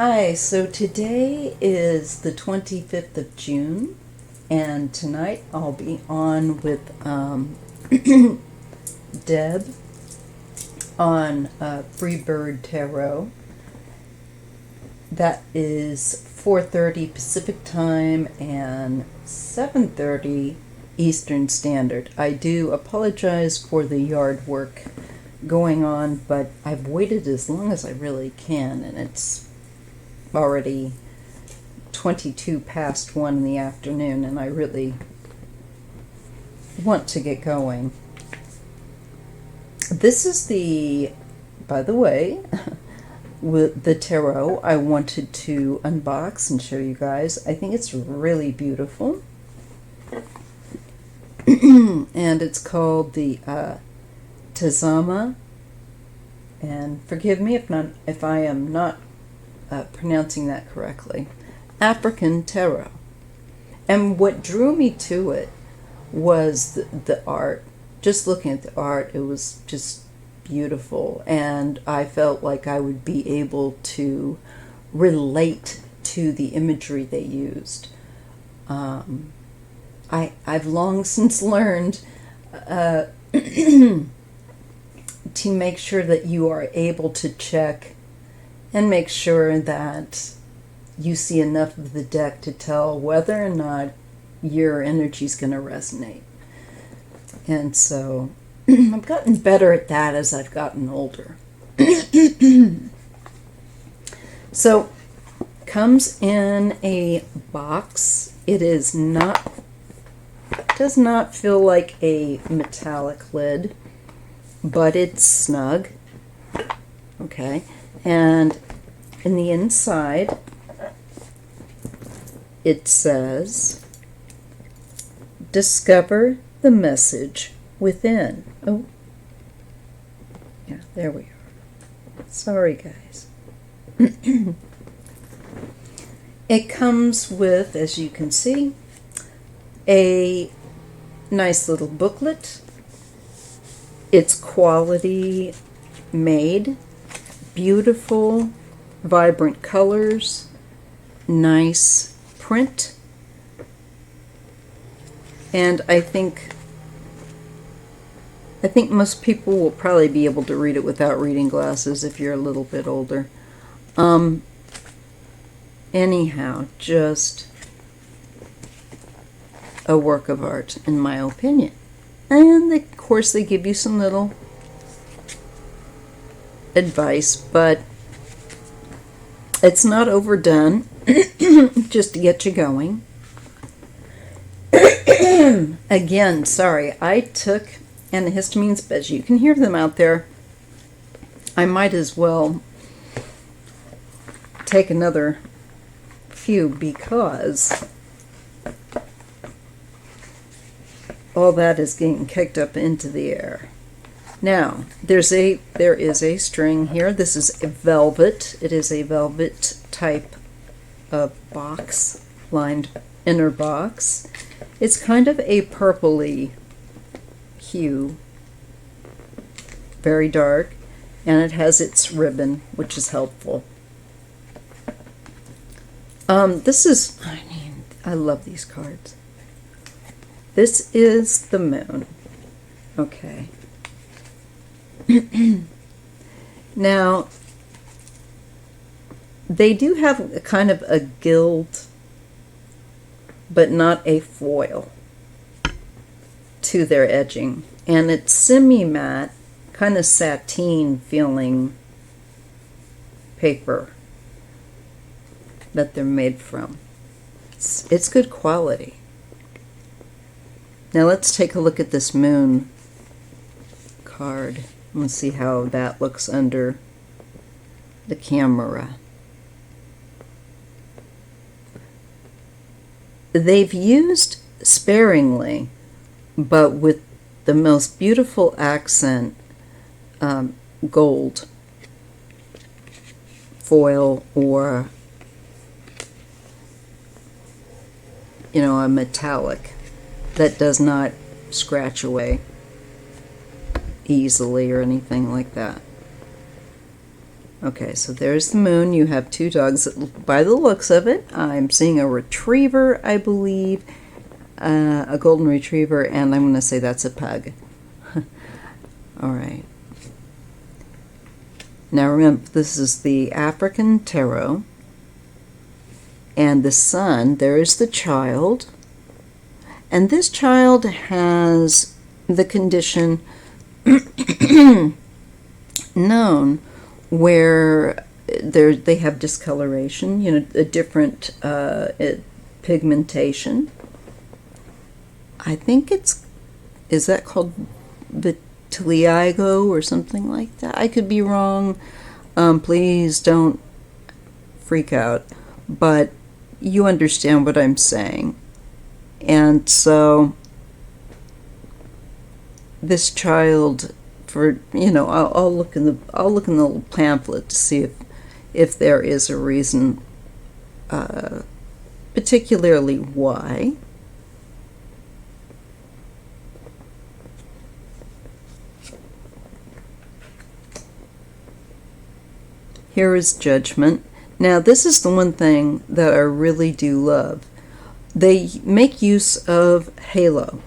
Hi, so today is the 25th of June, and tonight I'll be on with Deb on Freebird Tarot. That is 4:30 Pacific Time and 7:30 Eastern Standard. I do apologize for the yard work going on, but I've waited as long as I really can, and it's already 22 past 1 in the afternoon, and I really want to get going. This is by the way, with the tarot I wanted to unbox and show you guys. I think it's really beautiful. And it's called the Tazama, and forgive me if I am not pronouncing that correctly, African Tarot. And what drew me to it was the art. Just looking at the art, it was just beautiful, and I felt like I would be able to relate to the imagery they used. I've long since learned to make sure that you are able to check and make sure that you see enough of the deck to tell whether or not your energy is going to resonate. And so I've gotten better at that as I've gotten older. So comes in a box. It does not feel like a metallic lid, but it's snug. Okay. And in the inside, it says, discover the message within. Oh, yeah, there we are. Sorry, guys. It comes with, as you can see, a nice little booklet. It's quality made. Beautiful, vibrant colors, nice print, and I think most people will probably be able to read it without reading glasses if you're a little bit older. Anyhow, just a work of art, in my opinion. And of course they give you some little advice, but it's not overdone. Just to get you going. Again, sorry, I took antihistamines, but as you can hear them out there, I might as well take another few because all that is getting kicked up into the air. Now, there is a string here. This is a velvet. It is a velvet type of box, lined inner box. It's kind of a purpley hue, very dark, and it has its ribbon, which is helpful. I love these cards. This is the moon. Okay. Now, they do have a kind of a gild, but not a foil to their edging. And it's semi-matte, kind of sateen feeling paper that they're made from. It's good quality. Now let's take a look at this moon card. Let's see how that looks under the camera. They've used sparingly, but with the most beautiful accent gold foil, or a metallic that does not scratch away easily or anything like that. Okay, so there's the moon. You have two dogs. By the looks of it, I'm seeing a retriever, I believe, a golden retriever, and I'm going to say that's a pug. All right. Now remember, this is the African tarot, and the sun, there is the child, and this child has the condition known where they have discoloration, a different pigmentation. I think is that called vitiligo or something like that? I could be wrong. Please don't freak out, but you understand what I'm saying. And so this child, I'll look in the little pamphlet to see if there is a reason, particularly why. Here is Judgment. Now, this is the one thing that I really do love. They make use of halo.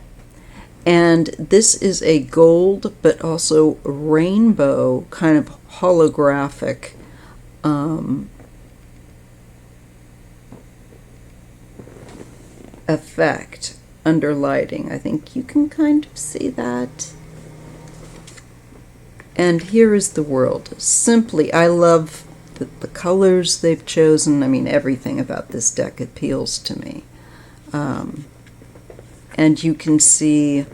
And this is a gold, but also rainbow kind of holographic effect under lighting. I think you can kind of see that. And here is the world. Simply, I love the colors they've chosen. I mean, everything about this deck appeals to me. And you can see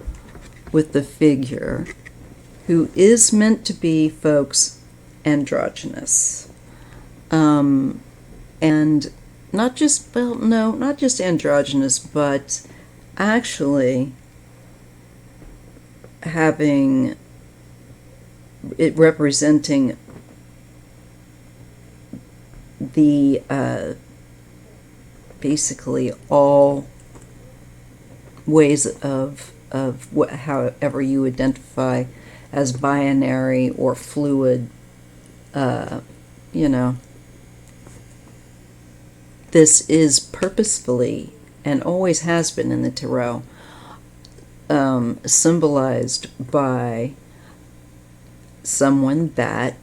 with the figure, who is meant to be, folks, androgynous. And not just androgynous, but actually having it representing the basically all ways of however you identify as binary or fluid, this is purposefully, and always has been in the tarot, symbolized by someone that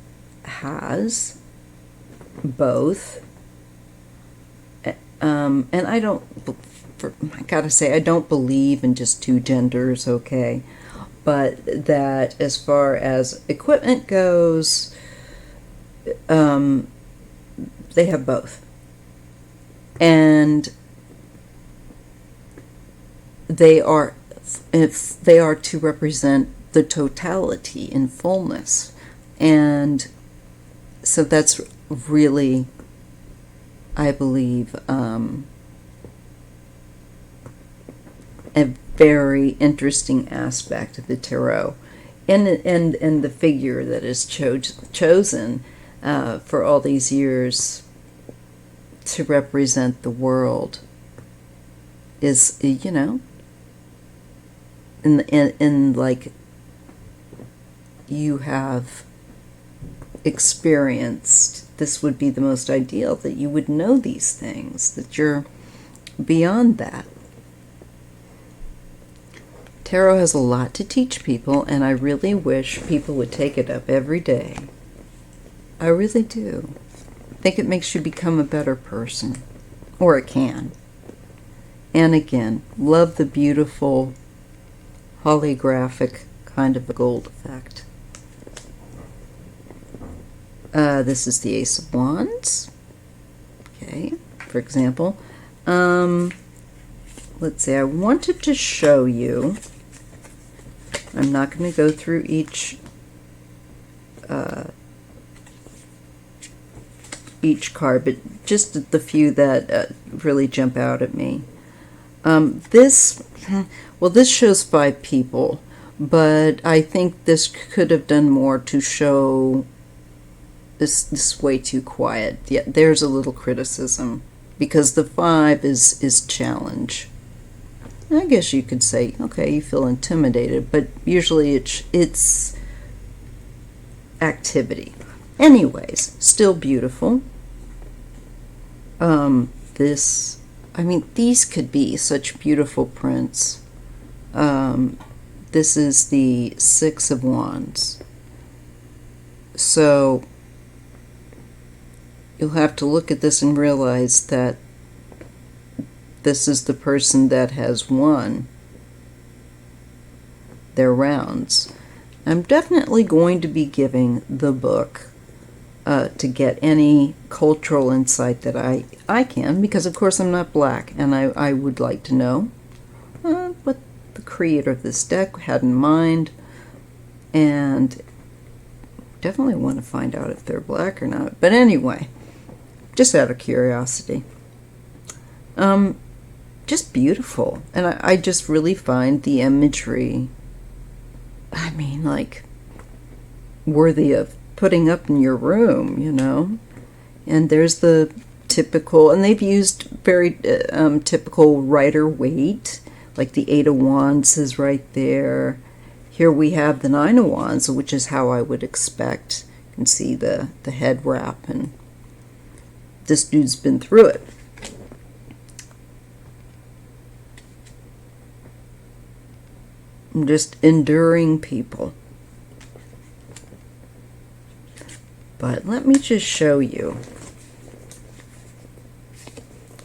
has both. And I gotta say, I don't believe in just two genders, okay? But that as far as equipment goes, they have both. And they are to represent the totality in fullness. And so that's really, I believe, a very interesting aspect of the tarot, and the figure that is chosen for all these years to represent the world is, in like, you have experienced, this would be the most ideal, that you would know these things, that you're beyond that. Tarot has a lot to teach people, and I really wish people would take it up every day. I really do. I think it makes you become a better person. Or it can. And again, love the beautiful holographic kind of a gold effect. This is the Ace of Wands. Okay, for example. Let's see, I wanted to show you. I'm not going to go through each card, but just the few that really jump out at me. This shows 5 people, but I think this could have done more to show this is way too quiet. Yeah, there's a little criticism, because the 5 is challenge. I guess you could say, okay, you feel intimidated, but usually it's activity. Anyways, still beautiful. These could be such beautiful prints. This is the Six of Wands. So you'll have to look at this and realize that this is the person that has won their rounds. I'm definitely going to be giving the book to get any cultural insight that I can, because of course I'm not black, and I would like to know what the creator of this deck had in mind, and definitely want to find out if they're black or not. But anyway, just out of curiosity. Just beautiful. And I just really find the imagery, like, worthy of putting up in your room, you know. And there's the typical, and they've used very typical Rider-Waite, like the Eight of Wands is right there. Here we have the Nine of Wands, which is how I would expect. You can see the head wrap, and this dude's been through it. Just enduring people. But let me just show you.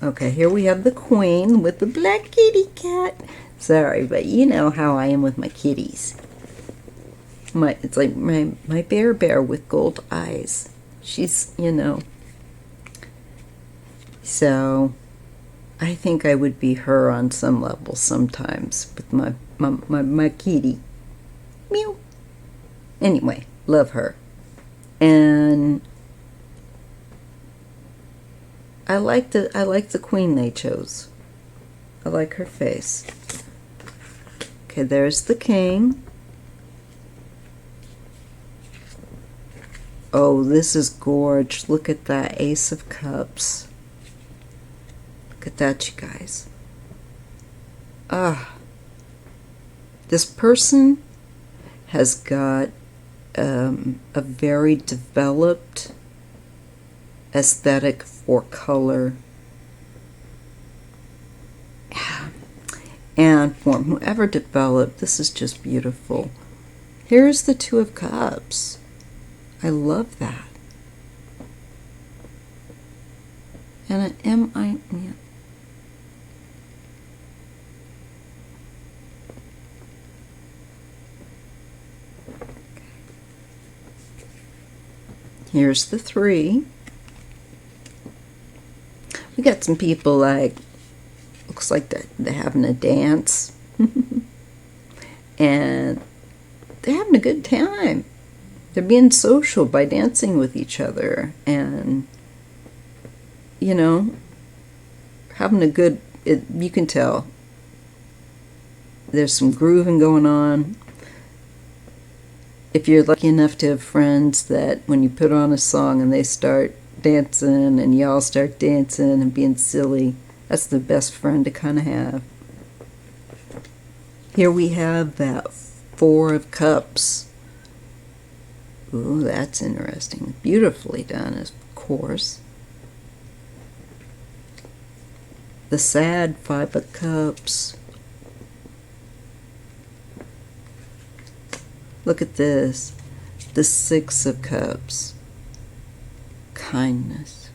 Okay, here we have the Queen with the black kitty cat. Sorry, but you know how I am with my kitties. It's like my bear with gold eyes. She's, you know. So I think I would be her on some level sometimes with my kitty. Meow. Anyway, love her. And I like the Queen they chose. I like her face. Okay, there's the King. Oh, this is gorge. Look at that Ace of Cups. Look at that, you guys. This person has got a very developed aesthetic for color and form. Whoever developed this is just beautiful. Here's the Two of Cups. I love that. And yeah. Here's the Three. We got some people like, looks like they're having a dance. And they're having a good time. They're being social by dancing with each other. And, you know, having a good, you can tell there's some grooving going on. If you're lucky enough to have friends that when you put on a song and they start dancing and y'all start dancing and being silly, that's the best friend to kind of have. Here we have that Four of Cups. Ooh, that's interesting. Beautifully done, of course. The sad Five of Cups. Look at this. The Six of Cups. Kindness.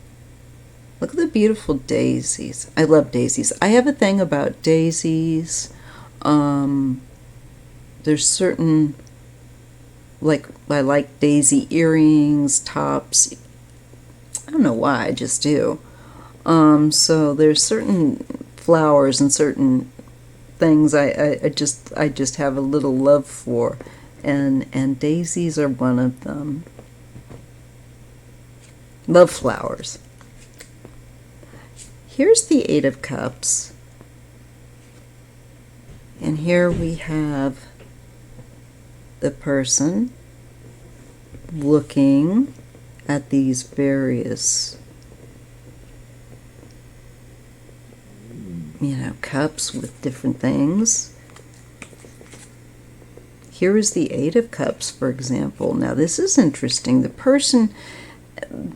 Look at the beautiful daisies. I love daisies. I have a thing about daisies. There's certain, like, I like daisy earrings, tops. I don't know why, I just do. So there's certain flowers and certain things I just have a little love for. And daisies are one of them. Love flowers. Here's the Eight of Cups. And here we have the person looking at these various, you know, cups with different things. Here is the Eight of Cups, for example. Now, this is interesting. The person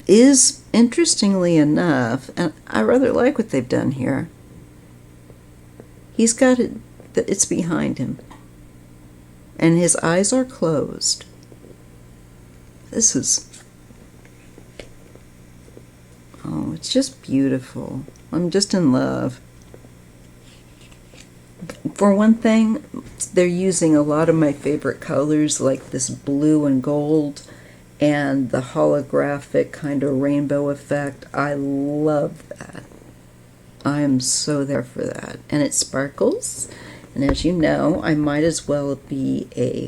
is, interestingly enough, and I rather like what they've done here. He's got it, it's behind him, and his eyes are closed. This is, oh, it's just beautiful. I'm just in love. For one thing, they're using a lot of my favorite colors, like this blue and gold and the holographic kind of rainbow effect. I love that. I am so there for that. And it sparkles. And as you know, I might as well be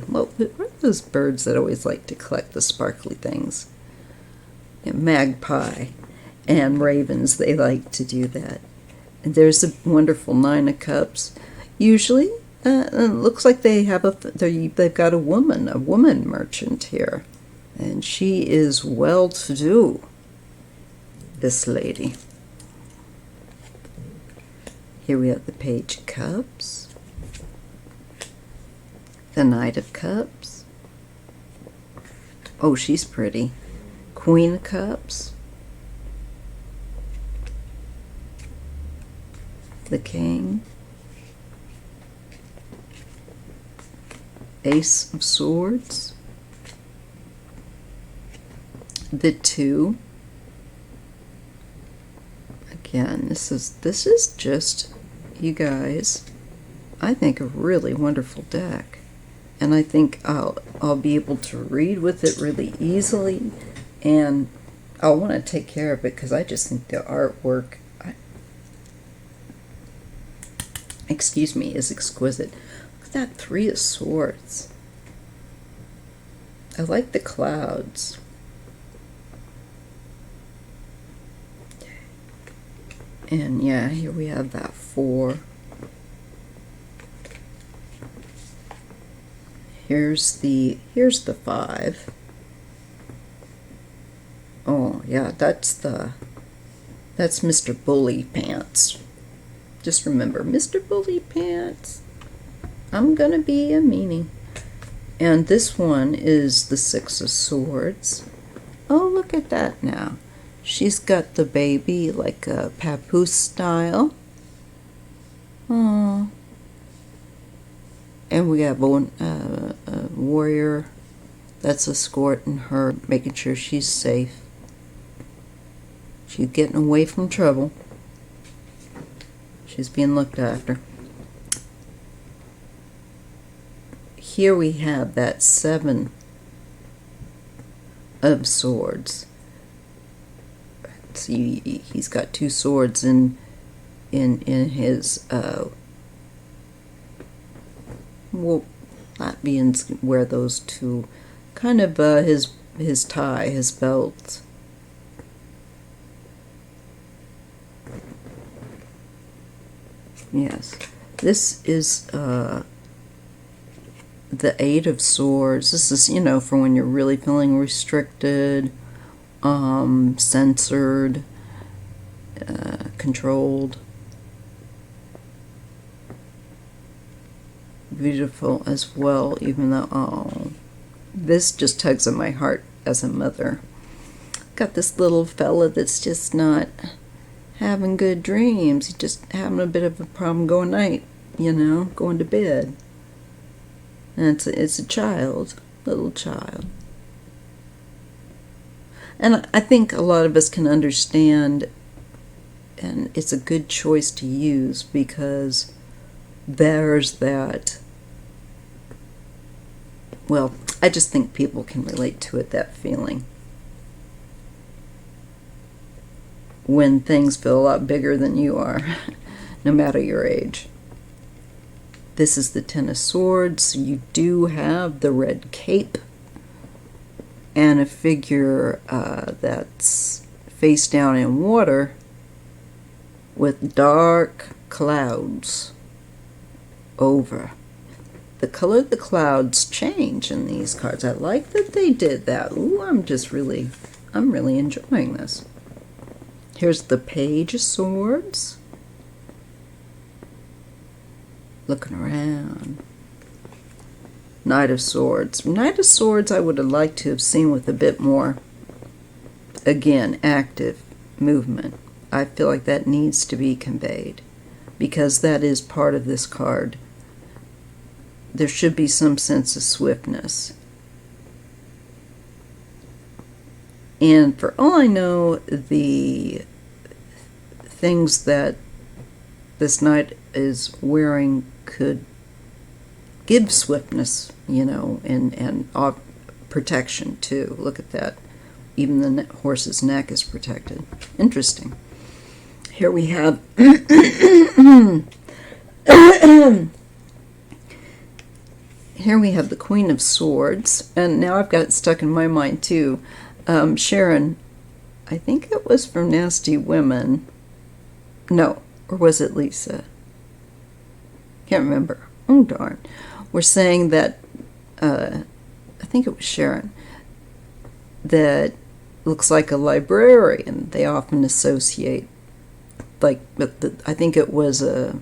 well, what are those birds that always like to collect the sparkly things? Yeah, magpie and ravens, they like to do that. And there's a wonderful Nine of Cups. Usually, it looks like they've got a woman merchant here. And she is well-to-do, this lady. Here we have the Page of Cups, the Knight of Cups. Oh, she's pretty. Queen of Cups, the King, Ace of Swords, the Two. Again, this is just, you guys, I think a really wonderful deck, and I think I'll be able to read with it really easily, and I'll want to take care of it because I just think the artwork, excuse me, is exquisite. Look at that Three of Swords. I like the clouds. And yeah, here we have that Four. Here's the Five. Oh yeah, that's Mr. Bully Pants. Just remember, Mr. Bully Pants. I'm gonna be a meanie. And this one is the Six of Swords. Oh, look at that now. She's got the baby like a papoose style. Oh. And we have a warrior that's escorting her, making sure she's safe. She's getting away from trouble. She's being looked after. Here we have that Seven of Swords. See, he's got two swords in his well, Latvians wear those two, kind of his tie, his belt. Yes, this is the Eight of Swords. This is, for when you're really feeling restricted, censored, controlled. Beautiful as well, even though, oh, this just tugs at my heart as a mother. Got this little fella that's just not having good dreams. He's just having a bit of a problem going going to bed. And it's a child, little child. And I think a lot of us can understand, and it's a good choice to use because there's that, well, I just think people can relate to it, that feeling. When things feel a lot bigger than you are, no matter your age. This is the Ten of Swords. You do have the red cape and a figure that's face down in water with dark clouds over. The color of the clouds change in these cards. I like that they did that. Ooh, I'm really enjoying this. Here's the Page of Swords. Looking around. Knight of Swords. Knight of Swords I would have liked to have seen with a bit more, again, active movement. I feel like that needs to be conveyed because that is part of this card. There should be some sense of swiftness. And for all I know, the things that this knight is wearing could give swiftness, and protection too. Look at that. Even the horse's neck is protected. Interesting. Here we have here we have the Queen of Swords, and now I've got it stuck in my mind too. Sharon, I think it was from Nasty Women. No, or was it Lisa? Can't remember. Oh, darn. We're saying that, I think it was Sharon, that looks like a librarian. They often associate, I think it was a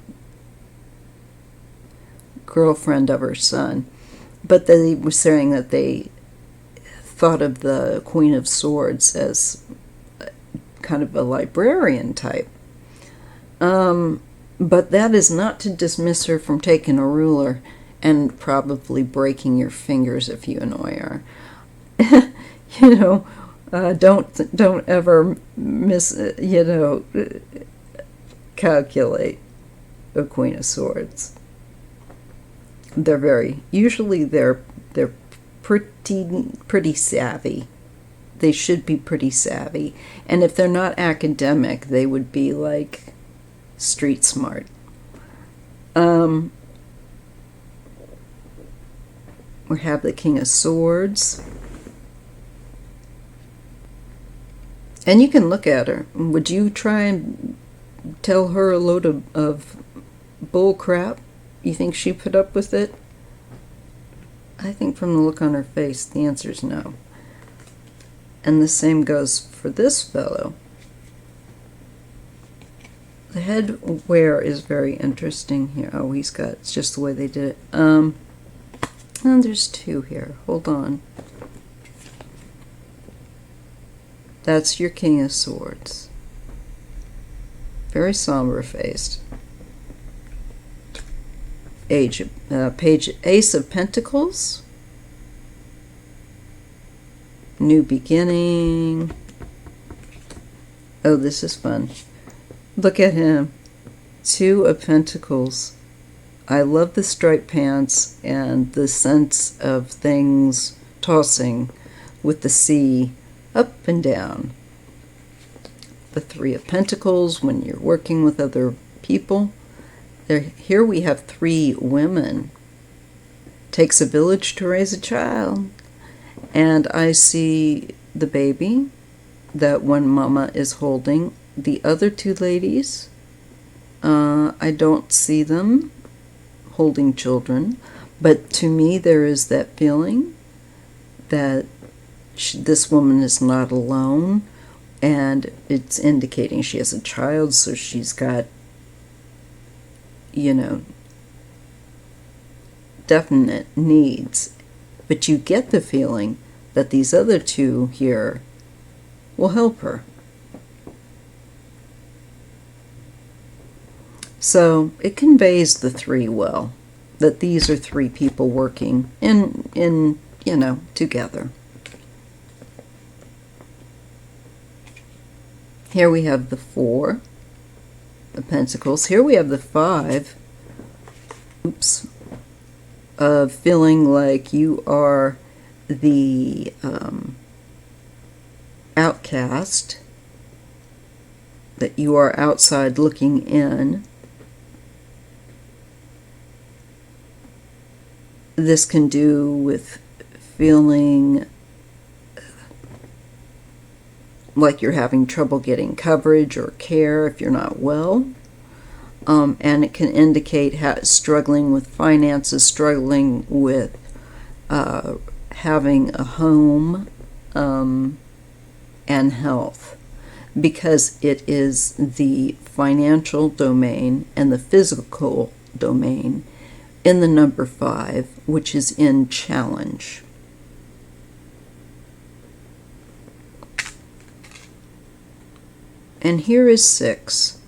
girlfriend of her son. But they were saying that they thought of the Queen of Swords as kind of a librarian type. But that is not to dismiss her from taking a ruler and probably breaking your fingers if you annoy her. Don't ever calculate a Queen of Swords. They're pretty savvy. They should be pretty savvy. And if they're not academic, they would be like street smart. We have the King of Swords. And you can look at her. Would you try and tell her a load of bull crap? You think she put up with it? I think from the look on her face, the answer is no. And the same goes for this fellow. The head wear is very interesting here. Oh, it's just the way they did it. And there's two here. Hold on. That's your King of Swords. Very somber faced. Ace of Pentacles. New beginning. Oh, this is fun. Look at him. Two of Pentacles. I love the striped pants and the sense of things tossing with the sea up and down. The Three of Pentacles when you're working with other people. Here we have three women. Takes a village to raise a child. And I see the baby that one mama is holding. The other two ladies, I don't see them holding children. But to me, there is that feeling that this woman is not alone. And it's indicating she has a child, so she's got, definite needs. But you get the feeling that these other two here will help her. So it conveys the three well, that these are three people working in together. Here we have the Four of Pentacles. Here we have the Five. Of feeling like you are the outcast, that you are outside looking in. This can do with feeling like you're having trouble getting coverage or care if you're not well. And it can indicate struggling with finances, struggling with having a home and health, because it is the financial domain and the physical domain in the number 5, which is in challenge. And here is 6.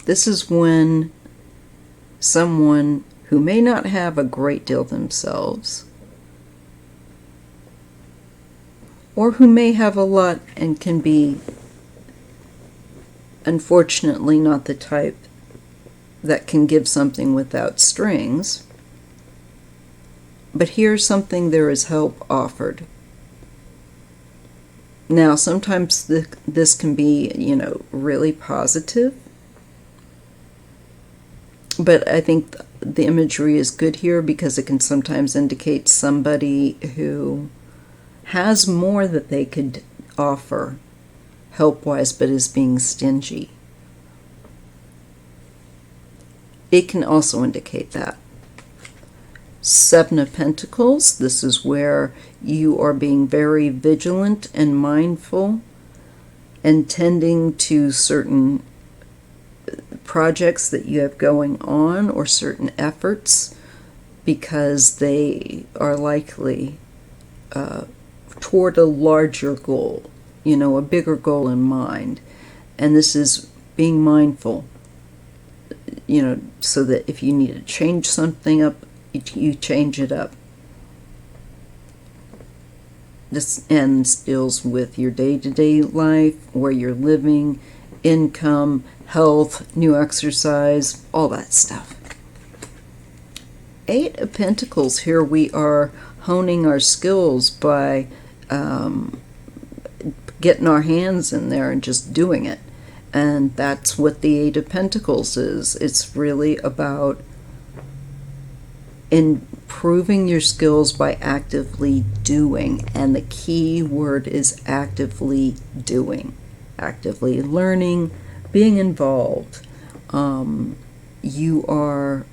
This is when someone who may not have a great deal themselves, or who may have a lot and can be, unfortunately, not the type that can give something without strings, but here's something: there is help offered. Now, sometimes this can be, really positive, but I think the imagery is good here because it can sometimes indicate somebody who has more that they could offer help-wise, but is being stingy. It can also indicate that. 7 of Pentacles, this is where you are being very vigilant and mindful and tending to certain projects that you have going on or certain efforts, because they are likely toward a larger goal, a bigger goal in mind. And this is being mindful, so that if you need to change something up, you change it up. This ends deals with your day-to-day life, where you're living, income, health, new exercise, all that stuff. 8 of Pentacles, here we are honing our skills by getting our hands in there and just doing it. And that's what the 8 of Pentacles is. It's really about improving your skills by actively doing. And the key word is actively doing. Actively learning, being involved. You are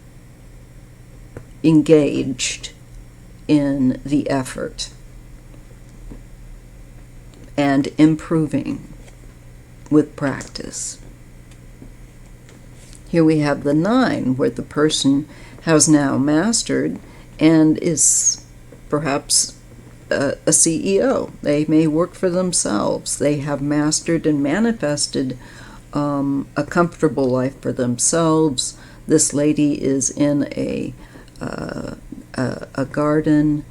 engaged in the effort and improving with practice. Here we have the 9, where the person has now mastered and is perhaps a CEO. They may work for themselves. They have mastered and manifested a comfortable life for themselves. This lady is in a garden,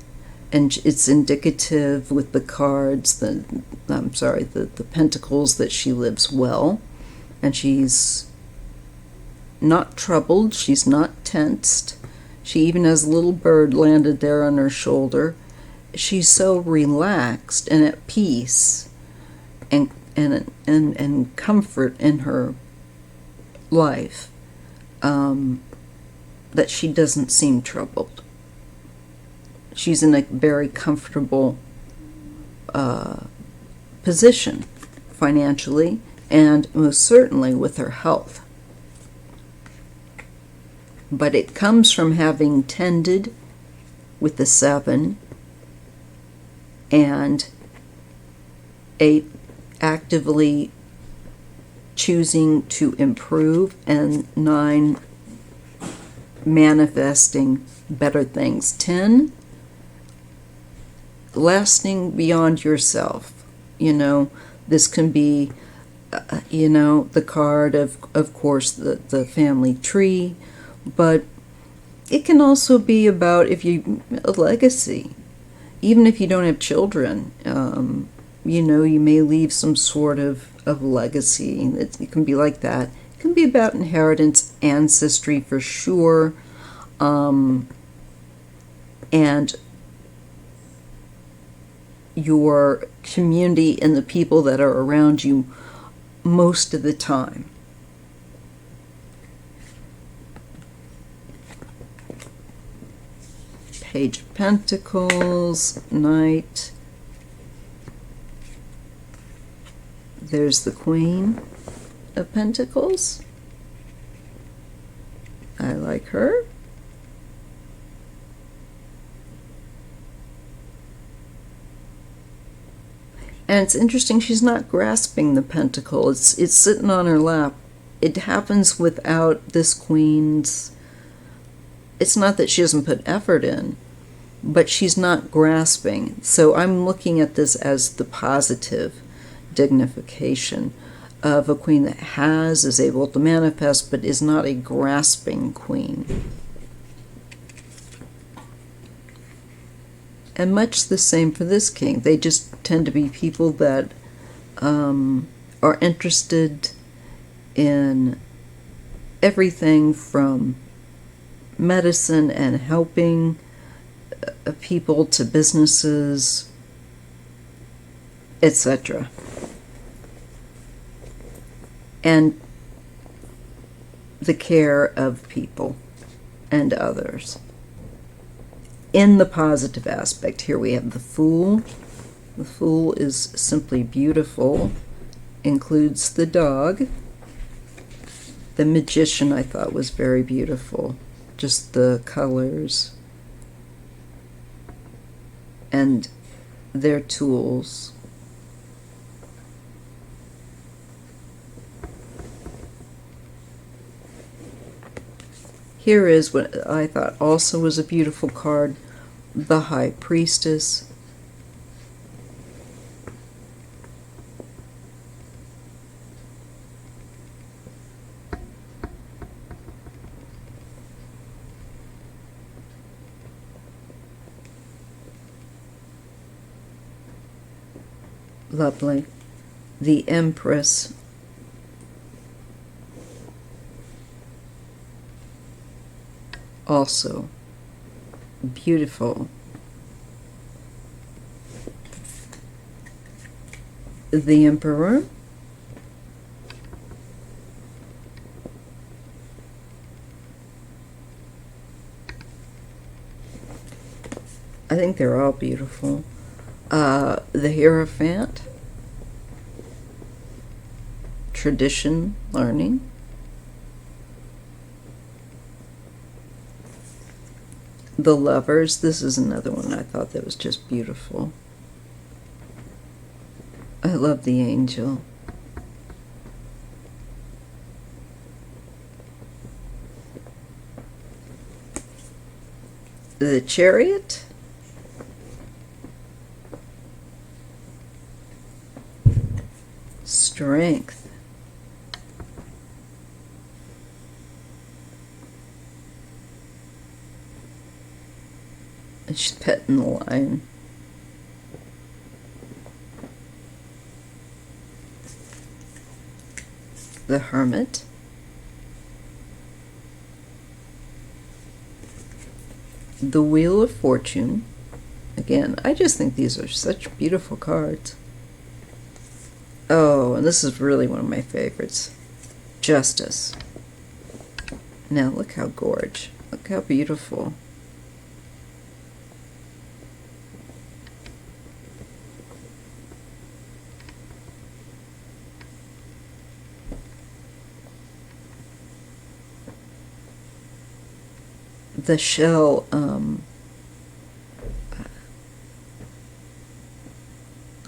and it's indicative with the cards, the pentacles, that she lives well, and she's not troubled, she's not tensed. She even has a little bird landed there on her shoulder. She's so relaxed and at peace and comfort in her life that she doesn't seem troubled. She's in a very comfortable position financially, and most certainly with her health. But it comes from having tended with the 7 and 8 actively choosing to improve, and 9 manifesting better things. 10, lasting beyond yourself. This can be, the card of course, the family tree, but it can also be about a legacy. Even if you don't have children, you may leave some sort of legacy. It can be like that. It can be about inheritance, ancestry for sure, and your community and the people that are around you most of the time. Page of Pentacles, Knight. There's the Queen of Pentacles. I like her. And it's interesting, she's not grasping the pentacle. It's sitting on her lap. It happens without this Queen's it's not that she doesn't put effort in, but she's not grasping. So I'm looking at this as the positive dignification of a queen that is able to manifest, but is not a grasping queen. And much the same for this king. They just tend to be people that are interested in everything from medicine and helping people to businesses, etc. And the care of people and others. In the positive aspect, here we have the Fool. The Fool is simply beautiful, includes the dog. The Magician I thought was very beautiful, just the colors and their tools. Here is what I thought also was a beautiful card, the High Priestess. Lovely. The Empress. Also beautiful. The Emperor. I think they're all beautiful. The Hierophant. Tradition, learning. The Lovers. This is another one I thought that was just beautiful. I love the Angel. The Chariot. Strength. And she's petting the lion. The Hermit. The Wheel of Fortune. Again, I just think these are such beautiful cards. Oh, and this is really one of my favorites. Justice. Now look how gorgeous. Look how beautiful. The shell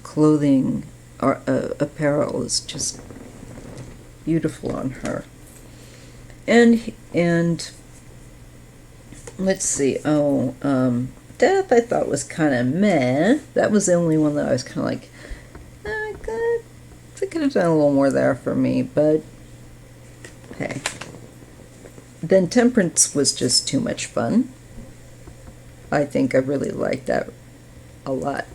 clothing or apparel is just beautiful on her. And let's see. Death I thought was kind of meh. That was the only one that I was kind of like, I could have done a little more there for me, but hey. Then Temperance was just too much fun. I think I really liked that a lot.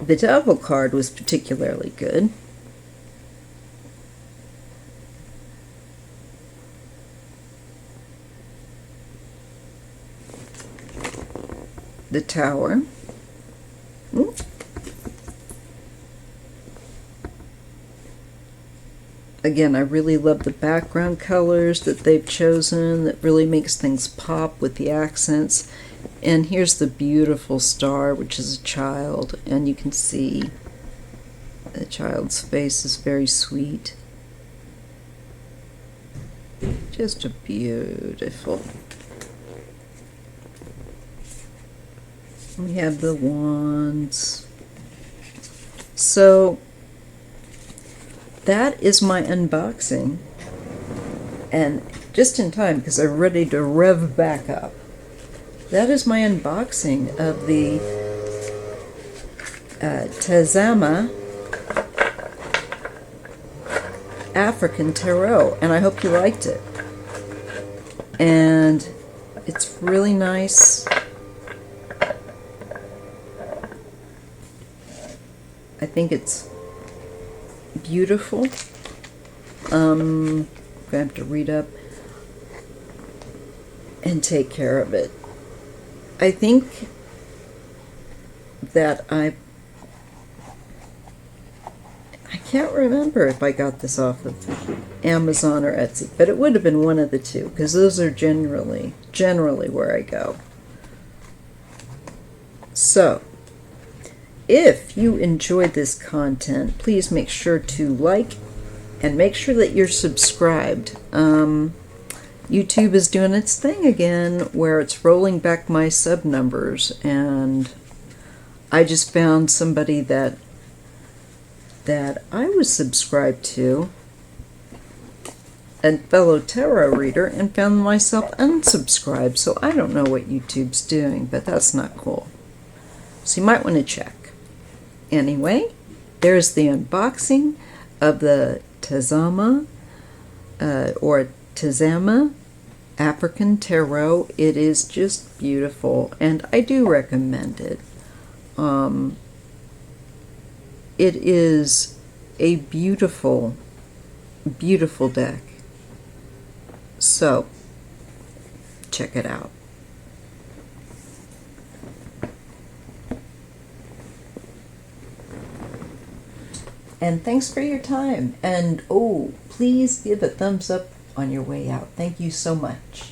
The Devil card was particularly good. The Tower. Ooh. Again, I really love the background colors that they've chosen. That really makes things pop with the accents. And here's the beautiful star, which is a child. And you can see the child's face is very sweet. Just a beautiful. We have the wands. So that is my unboxing. And just in time, because I'm ready to rev back up. That is my unboxing of the Tazama African Tarot, and I hope you liked it. And it's really nice. I think it's beautiful. I'm going to have to read up and take care of it. I think that I can't remember if I got this off of Amazon or Etsy, but it would have been one of the two, because those are generally where I go. So, if you enjoyed this content, please make sure to like and make sure that you're subscribed. YouTube is doing its thing again, where it's rolling back my sub numbers, and I just found somebody that I was subscribed to, a fellow tarot reader, and found myself unsubscribed. So I don't know what YouTube's doing, but that's not cool. So you might want to check. Anyway, there's the unboxing of the Tazama or Tazama African Tarot. It is just beautiful, and I do recommend it. It is a beautiful, beautiful deck. So, check it out. And thanks for your time. And oh, please give a thumbs up on your way out. Thank you so much.